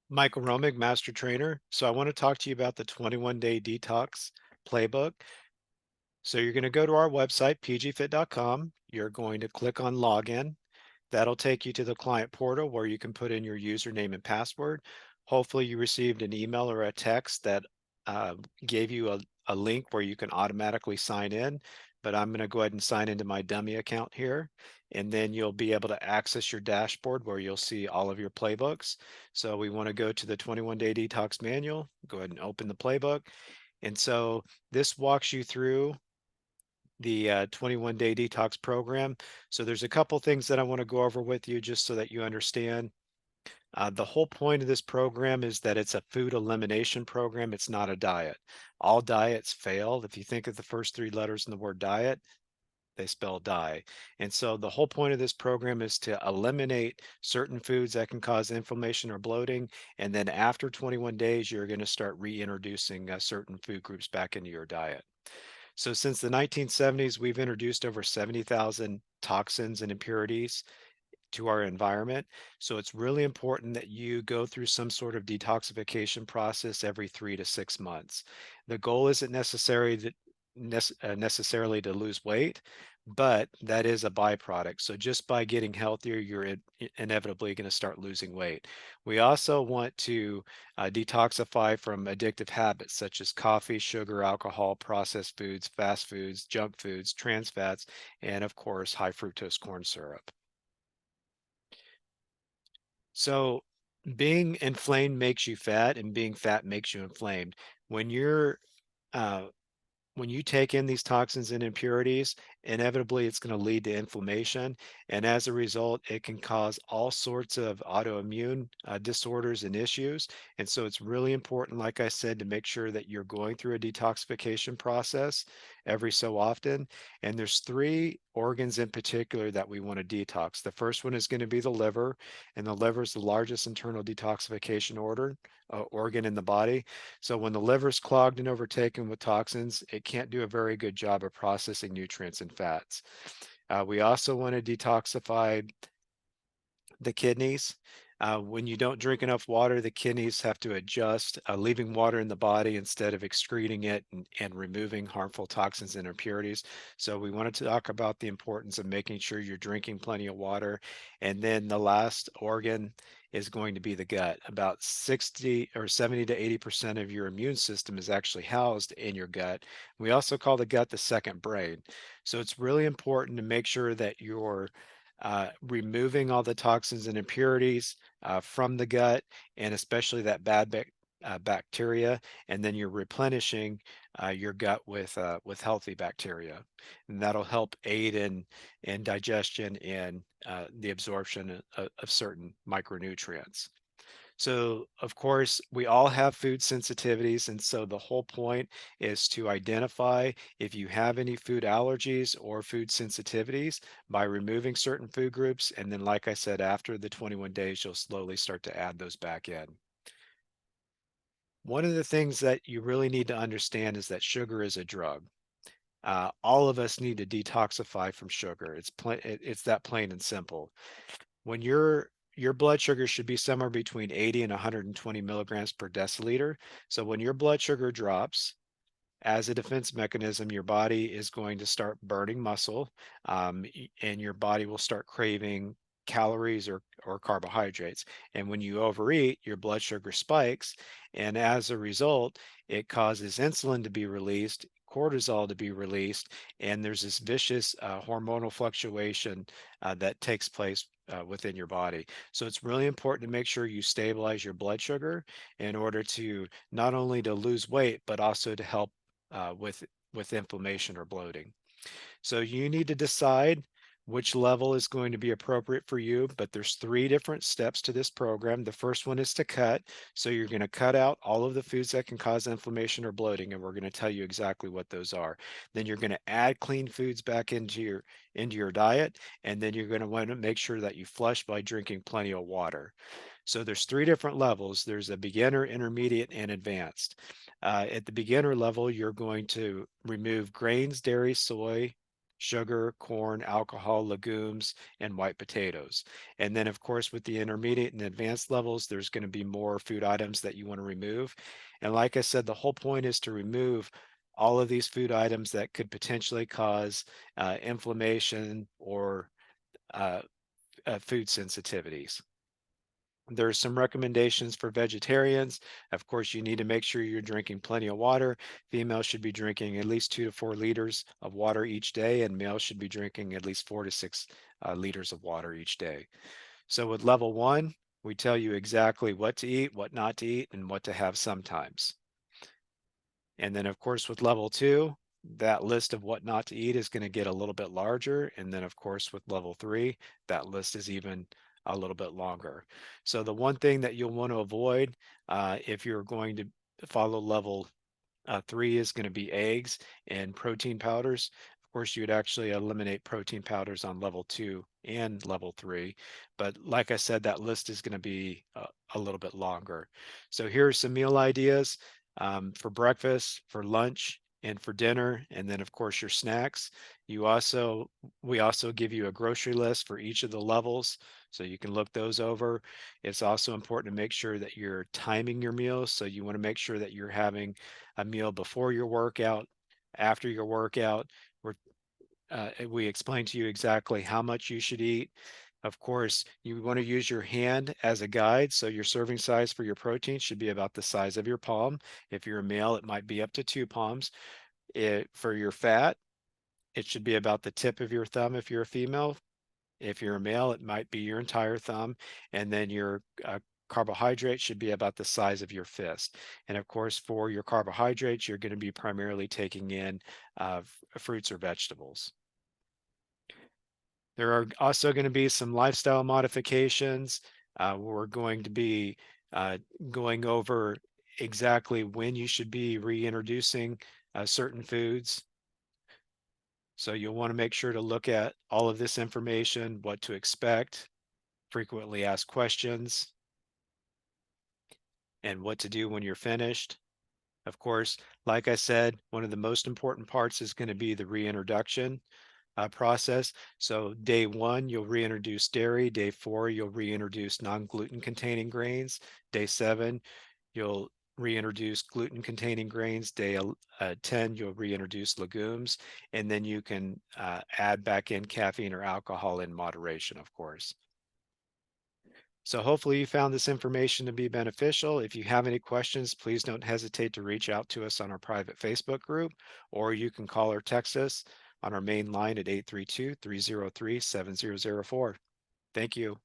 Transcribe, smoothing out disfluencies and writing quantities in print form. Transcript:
Michael Romig, Master Trainer. So I want to talk to you about the 21-day detox playbook. So you're going to go to our website, pgfit.com. You're going to click on login. That'll take you to the client portal where you can put in your username and password. Hopefully you received an email or a text that uh, gave you a link where you can automatically sign in, but I'm going to go ahead and sign into my dummy account here, and then you'll be able to access your dashboard where you'll see all of your playbooks. So we want to go to the 21-day detox manual, go ahead and open the playbook. And so this walks you through the 21-day detox program. So there's a couple things that I want to go over with you just so that you understand. The whole point of this program is that it's a food elimination program. It's not a diet. All diets fail. If you think of the first three letters in the word diet, they spell die. And so the whole point of this program is to eliminate certain foods that can cause inflammation or bloating. And then after 21 days, you're going to start reintroducing certain food groups back into your diet. So since the 1970s, we've introduced over 70,000 toxins and impurities to our environment. So it's really important that you go through some sort of detoxification process every 3 to 6 months. The goal isn't necessarily to lose weight, but that is a byproduct. So just by getting healthier, you're inevitably going to start losing weight. We also want to detoxify from addictive habits such as coffee, sugar, alcohol, processed foods, fast foods, junk foods, trans fats, and of course, high fructose corn syrup. So being inflamed makes you fat, and being fat makes you inflamed. When you're uh, when you take in these toxins and impurities, inevitably it's going to lead to inflammation. And as a result, it can cause all sorts of autoimmune disorders and issues. And so it's really important, like I said, to make sure that you're going through a detoxification process every so often. And there's three organs in particular that we want to detox. The first one is going to be the liver, and the liver is the largest internal detoxification organ in the body. So when the liver's clogged and overtaken with toxins, it can't do a very good job of processing nutrients and fats. We also want to detoxify the kidneys. When you don't drink enough water, the kidneys have to adjust, leaving water in the body instead of excreting it and removing harmful toxins and impurities. So we wanted to talk about the importance of making sure you're drinking plenty of water. And then the last organ is going to be the gut. About 60 or 70 to 80% of your immune system is actually housed in your gut. We also call the gut the second brain. So it's really important to make sure that you're removing all the toxins and impurities from the gut, and especially that bacteria, and then you're replenishing your gut with healthy bacteria, and that'll help aid in digestion and the absorption of certain micronutrients. So, of course, we all have food sensitivities. And so the whole point is to identify if you have any food allergies or food sensitivities by removing certain food groups. And then, like I said, after the 21 days, you'll slowly start to add those back in. One of the things that you really need to understand is that sugar is a drug. All of us need to detoxify from sugar. It's that plain and simple. When your blood sugar should be somewhere between 80 and 120 milligrams per deciliter. So when your blood sugar drops, as a defense mechanism, your body is going to start burning muscle, and your body will start craving calories or carbohydrates. And when you overeat, your blood sugar spikes. And as a result, it causes insulin to be released, cortisol to be released, and there's this vicious hormonal fluctuation that takes place within your body. So it's really important to make sure you stabilize your blood sugar in order to not only to lose weight, but also to help with inflammation or bloating. So you need to decide which level is going to be appropriate for you, but there's three different steps to this program. The first one is to cut. So you're going to cut out all of the foods that can cause inflammation or bloating, and we're going to tell you exactly what those are. Then you're going to add clean foods back into your diet, and then you're going to want to make sure that you flush by drinking plenty of water. So there's three different levels. There's a beginner, intermediate, and advanced. At the beginner level, you're going to remove grains, dairy, soy, sugar, corn, alcohol, legumes, and white potatoes. And then, of course, with the intermediate and advanced levels, there's going to be more food items that you want to remove. And like I said, the whole point is to remove all of these food items that could potentially cause inflammation or uh, food sensitivities. There's some recommendations for vegetarians. Of course, you need to make sure you're drinking plenty of water. Females should be drinking at least 2 to 4 liters of water each day, and males should be drinking at least 4 to 6 liters of water each day. So with level one, we tell you exactly what to eat, what not to eat, and what to have sometimes. And then, of course, with level two, that list of what not to eat is going to get a little bit larger. And then, of course, with level three, that list is even a little bit longer. So the one thing that you'll want to avoid if you're going to follow level three is going to be eggs and protein powders. Of course, you would actually eliminate protein powders on level two and level three. But like I said, that list is going to be a little bit longer. So here are some meal ideas for breakfast, for lunch, and for dinner. And then, of course, your snacks. We also give you a grocery list for each of the levels. So you can look those over. It's also important to make sure that you're timing your meals. So you want to make sure that you're having a meal before your workout, after your workout. We explain to you exactly how much you should eat. Of course, you want to use your hand as a guide. So your serving size for your protein should be about the size of your palm. If you're a male, it might be up to 2 palms. For your fat, it should be about the tip of your thumb if you're a female. If you're a male, it might be your entire thumb. And then your carbohydrate should be about the size of your fist. And of course, for your carbohydrates, you're going to be primarily taking in fruits or vegetables. There are also going to be some lifestyle modifications. We're going to be uh, going over exactly when you should be reintroducing certain foods. So you'll want to make sure to look at all of this information, what to expect, frequently asked questions, and what to do when you're finished. Of course, like I said, one of the most important parts is going to be the reintroduction process. So day one, you'll reintroduce dairy. Day four, you'll reintroduce non-gluten containing grains. Day seven, you'll reintroduce gluten containing grains. Day 10, you'll reintroduce legumes. And then you can add back in caffeine or alcohol in moderation, of course. So hopefully you found this information to be beneficial. If you have any questions, please don't hesitate to reach out to us on our private Facebook group, or you can call or text us on our main line at 832-303-7004. Thank you.